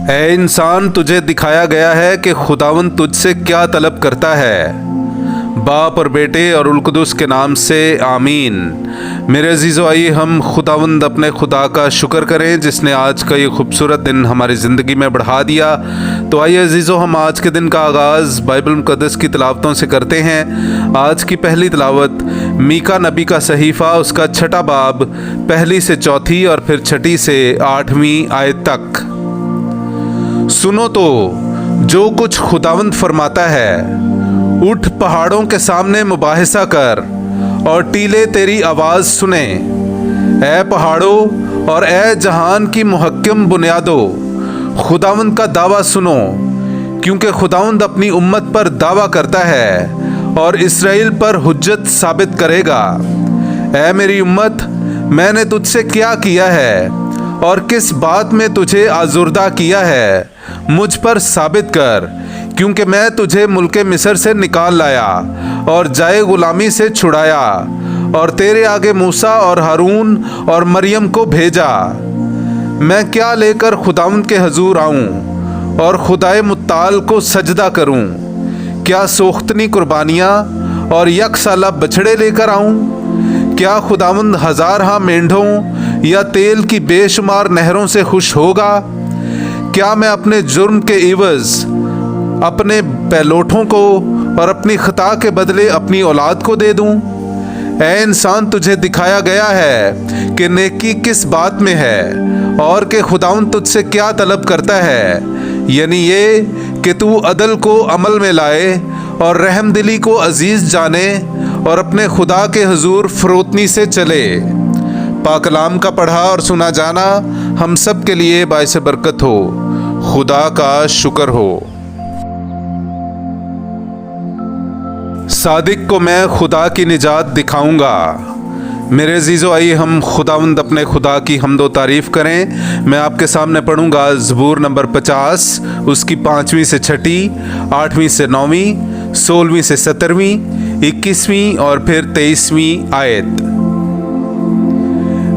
اے انسان، تجھے دکھایا گیا ہے کہ خداوند تجھ سے کیا طلب کرتا ہے۔ باپ اور بیٹے اور القدس کے نام سے آمین۔ میرے عزیزو، آئیے ہم خداوند اپنے خدا کا شکر کریں جس نے آج کا یہ خوبصورت دن ہماری زندگی میں بڑھا دیا۔ تو آئیے عزیزو، ہم آج کے دن کا آغاز بائبل مقدس کی تلاوتوں سے کرتے ہیں۔ آج کی پہلی تلاوت میکا نبی کا صحیفہ، اس کا 6 باب 1 سے 4 اور پھر 6 سے 8 آیت تک۔ سنو تو جو کچھ خداوند فرماتا ہے، اٹھ پہاڑوں کے سامنے مباحثہ کر اور ٹیلے تیری آواز سنیں۔ اے پہاڑوں اور اے جہان کی محکم بنیادوں، خداوند کا دعویٰ سنو، کیونکہ خداوند اپنی امت پر دعویٰ کرتا ہے اور اسرائیل پر حجت ثابت کرے گا۔ اے میری امت، میں نے تجھ سے کیا کیا ہے اور کس بات میں تجھے آزردہ کیا ہے، مجھ پر ثابت کر، کیونکہ میں تجھے ملک مصر سے نکال لایا اور جائے غلامی سے چھڑایا اور تیرے آگے موسیٰ اور ہارون اور مریم کو بھیجا۔ میں کیا لے کر خداوند کے حضور آؤں اور خدائے متعال کو سجدہ کروں؟ کیا سوختنی قربانیاں اور یک سالہ بچھڑے لے کر آؤں؟ کیا خداوند 1000 مینڈھوں یا تیل کی بے شمار نہروں سے خوش ہوگا؟ کیا میں اپنے جرم کے عوض اپنے پہلوٹوں کو اور اپنی خطا کے بدلے اپنی اولاد کو دے دوں؟ اے انسان، تجھے دکھایا گیا ہے کہ نیکی کس بات میں ہے اور کہ خداوند تجھ سے کیا طلب کرتا ہے، یعنی یہ کہ تو عدل کو عمل میں لائے اور رحم دلی کو عزیز جانے اور اپنے خدا کے حضور فروتنی سے چلے۔ پاک کلام کا پڑھا اور سنا جانا ہم سب کے لیے باعث برکت ہو۔ خدا کا شکر ہو۔ صادق کو میں خدا کی نجات دکھاؤں گا۔ میرے عزیزو، آئیے ہم خداوند اپنے خدا کی حمد و تعریف کریں۔ میں آپ کے سامنے پڑھوں گا زبور نمبر 50، اس کی 5ویں سے 6، 8ویں سے 9، 16ویں سے 17، 21ویں اور پھر 23ویں آیت۔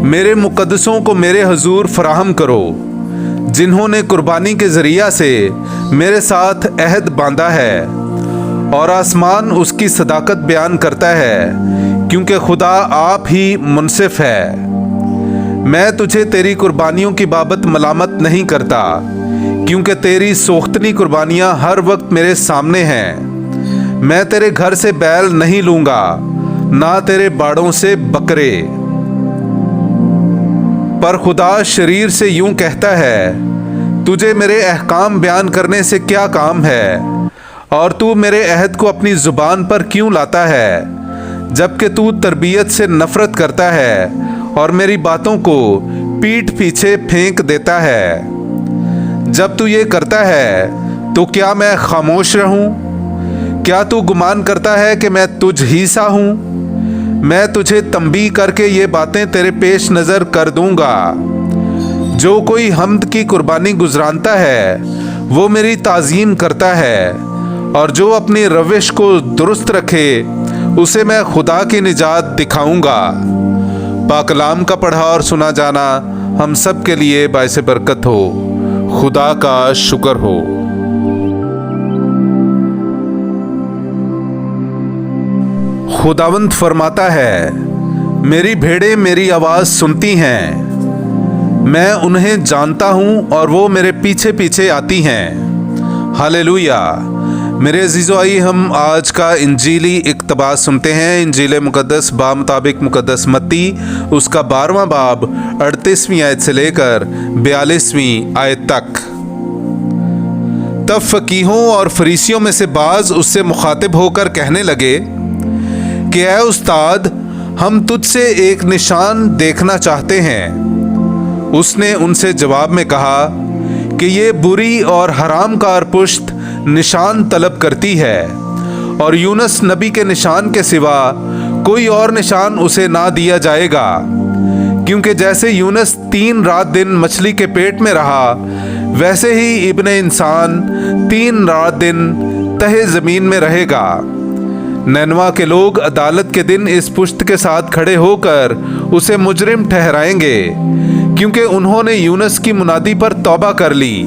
میرے مقدسوں کو میرے حضور فراہم کرو، جنہوں نے قربانی کے ذریعہ سے میرے ساتھ عہد باندھا ہے، اور آسمان اس کی صداقت بیان کرتا ہے، کیونکہ خدا آپ ہی منصف ہے۔ میں تجھے تیری قربانیوں کی بابت ملامت نہیں کرتا، کیونکہ تیری سوختنی قربانیاں ہر وقت میرے سامنے ہیں۔ میں تیرے گھر سے بیل نہیں لوں گا، نہ تیرے باڑوں سے بکرے۔ پر خدا شریر سے یوں کہتا ہے، تجھے میرے احکام بیان کرنے سے کیا کام ہے، اور تو میرے عہد کو اپنی زبان پر کیوں لاتا ہے، جبکہ تو تربیت سے نفرت کرتا ہے اور میری باتوں کو پیٹھ پیچھے پھینک دیتا ہے۔ جب تو یہ کرتا ہے تو کیا میں خاموش رہوں؟ کیا تو گمان کرتا ہے کہ میں تجھ ہی سا ہوں؟ میں تجھے تنبیہ کر کے یہ باتیں تیرے پیش نظر کر دوں گا۔ جو کوئی حمد کی قربانی گزرانتا ہے وہ میری تعظیم کرتا ہے، اور جو اپنی روش کو درست رکھے اسے میں خدا کی نجات دکھاؤں گا۔ پاک کلام کا پڑھا اور سنا جانا ہم سب کے لیے باعث برکت ہو۔ خدا کا شکر ہو۔ خداوند فرماتا ہے، میری بھیڑیں میری آواز سنتی ہیں، میں انہیں جانتا ہوں اور وہ میرے پیچھے پیچھے آتی ہیں۔ ہاللویا۔ میرے عزیزو، آئیے ہم آج کا انجیلی اقتباس سنتے ہیں۔ انجیل مقدس بامطابق مقدس متی، اس کا 12واں باب 38ویں آیت سے لے کر 42ویں آیت تک۔ تب فقیہوں اور فریسیوں میں سے بعض اس سے مخاطب ہو کر کہنے لگے کہ اے استاد، ہم تجھ سے ایک نشان دیکھنا چاہتے ہیں۔ اس نے ان سے جواب میں کہا کہ یہ بری اور حرام کار پشت نشان طلب کرتی ہے، اور یونس نبی کے نشان کے سوا کوئی اور نشان اسے نہ دیا جائے گا، کیونکہ جیسے یونس 3 رات دن مچھلی کے پیٹ میں رہا، ویسے ہی ابن انسان 3 رات دن تہہ زمین میں رہے گا۔ نینوا کے لوگ عدالت کے دن اس پشت کے ساتھ کھڑے ہو کر اسے مجرم ٹھہرائیں گے، کیونکہ انہوں نے یونس کی منادی پر توبہ کر لی